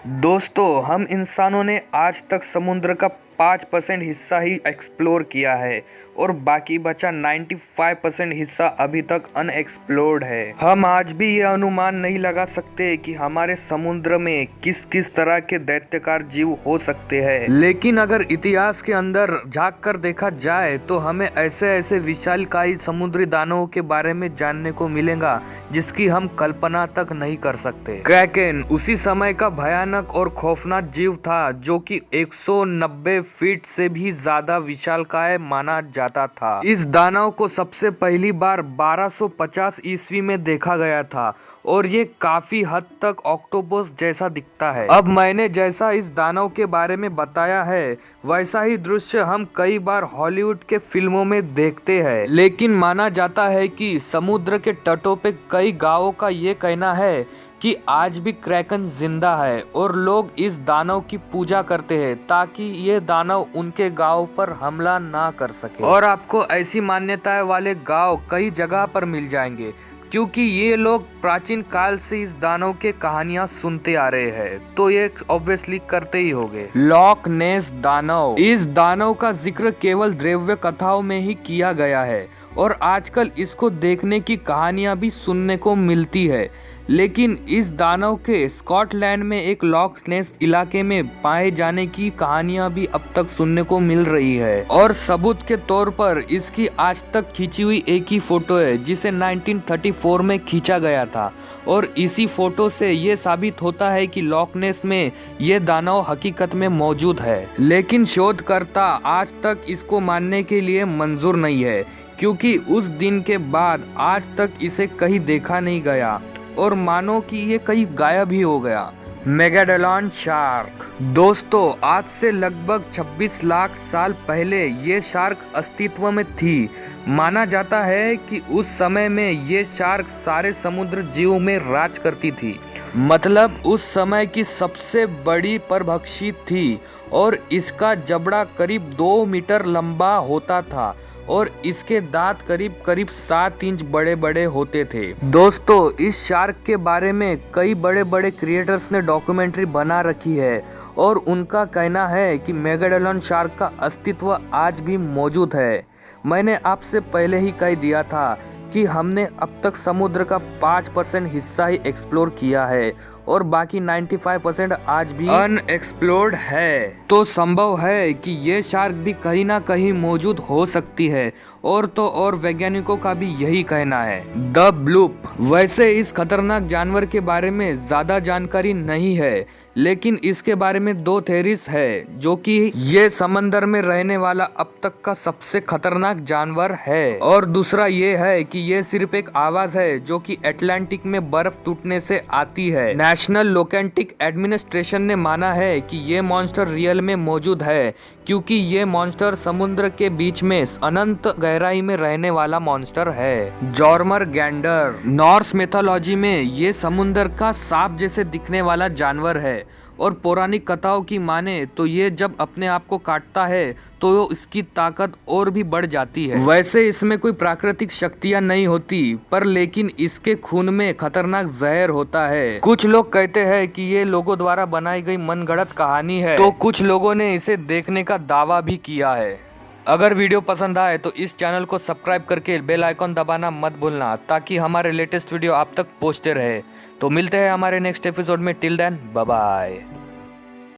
दोस्तों, हम इंसानों ने आज तक समुद्र का 5% हिस्सा ही एक्सप्लोर किया है और बाकी बचा 95% हिस्सा अभी तक अनएक्सप्लोर्ड है। हम आज भी ये अनुमान नहीं लगा सकते कि हमारे समुद्र में किस किस तरह के दैत्यकार जीव हो सकते हैं, लेकिन अगर इतिहास के अंदर झांक कर देखा जाए तो हमें ऐसे ऐसे विशालकाय समुद्री दानवों के बारे में जानने को मिलेगा जिसकी हम कल्पना तक नहीं कर सकते। क्रैकेन उसी समय का भयानक और खौफनाक जीव था जो कि 190 फीट से भी ज्यादा विशालकाय माना जाता था। इस दानव को सबसे पहली बार 1250 ईस्वी में देखा गया था और ये काफी हद तक ऑक्टोपस जैसा दिखता है। अब मैंने जैसा इस दानव के बारे में बताया है वैसा ही दृश्य हम कई बार हॉलीवुड के फिल्मों में देखते हैं, लेकिन माना जाता है कि समुद्र के तटों पे कई गांवों का ये कहना है कि आज भी क्रैकन जिंदा है और लोग इस दानव की पूजा करते हैं ताकि ये दानव उनके गांव पर हमला ना कर सके। और आपको ऐसी मान्यताएं वाले गांव कई जगह पर मिल जाएंगे क्योंकि ये लोग प्राचीन काल से इस दानव के कहानियां सुनते आ रहे हैं, तो ये ऑब्वियसली करते ही होंगे। लॉक नेस दानव, इस दानव का जिक्र केवल दैवीय कथाओं में ही किया गया है और आजकल इसको देखने की कहानियां भी सुनने को मिलती है, लेकिन इस दानव के स्कॉटलैंड में एक लॉक नेस इलाके में पाए जाने की कहानियां भी अब तक सुनने को मिल रही है। और सबूत के तौर पर इसकी आज तक खींची हुई एक ही फोटो है जिसे 1934 में खींचा गया था और इसी फोटो से ये साबित होता है कि लॉक नेस में ये दानव हकीकत में मौजूद है। लेकिन शोधकर्ता आज तक इसको मानने के लिए मंजूर नहीं है क्योंकि उस दिन के बाद आज तक इसे कहीं देखा नहीं गया और मानो कि ये कहीं गायब ही हो गया। मेगाडोलॉन शार्क, दोस्तों आज से लगभग 26 लाख साल पहले ये शार्क अस्तित्व में थी। माना जाता है कि उस समय में ये शार्क सारे समुद्र जीवों में राज करती थी, मतलब उस समय की सबसे बड़ी परभक्षी थी और इसका जबड़ा करीब 2 मीटर लंबा होता था और इसके दांत करीब 7 इंच बड़े बड़े होते थे। दोस्तों इस शार्क के बारे में कई बड़े बड़े क्रिएटर्स ने डॉक्यूमेंट्री बना रखी है और उनका कहना है कि मेगाडोलॉन शार्क का अस्तित्व आज भी मौजूद है। मैंने आपसे पहले ही कह दिया था कि हमने अब तक समुद्र का 5% हिस्सा ही एक्सप्लोर किया है और बाकी 95% आज भी अनएक्सप्लोर्ड है। तो संभव है कि ये शार्क भी कहीं ना कहीं मौजूद हो सकती है और तो और वैज्ञानिकों का भी यही कहना है। द ब्लूप, वैसे इस खतरनाक जानवर के बारे में ज्यादा जानकारी नहीं है, लेकिन इसके बारे में 2 थ्योरीज है जो कि ये समंदर में रहने वाला अब तक का सबसे खतरनाक जानवर है और दूसरा ये है कि ये सिर्फ एक आवाज है जो कि अटलांटिक में बर्फ टूटने से आती है। नेशनल लोकेंटिक एडमिनिस्ट्रेशन ने माना है कि ये मॉन्स्टर रियल में मौजूद है क्योंकि ये मॉन्स्टर समुद्र के बीच में अनंत गहराई में रहने वाला मॉन्स्टर है। जॉर्मरगैंडर, नॉर्स मिथोलॉजी में ये समुद्र का सांप जैसे दिखने वाला जानवर है और पौराणिक कथाओं की माने तो ये जब अपने आप को काटता है तो इसकी ताकत और भी बढ़ जाती है। वैसे इसमें कोई प्राकृतिक शक्तियां नहीं होती पर लेकिन इसके खून में खतरनाक जहर होता है। कुछ लोग कहते हैं कि ये लोगों द्वारा बनाई गई मनगढ़ंत कहानी है, तो कुछ लोगों ने इसे देखने का दावा भी किया है। अगर वीडियो पसंद आए तो इस चैनल को सब्सक्राइब करके बेल आइकॉन दबाना मत भूलना ताकि हमारे लेटेस्ट वीडियो आप तक पहुंचते रहे। तो मिलते हैं हमारे नेक्स्ट एपिसोड में। Till then bye bye.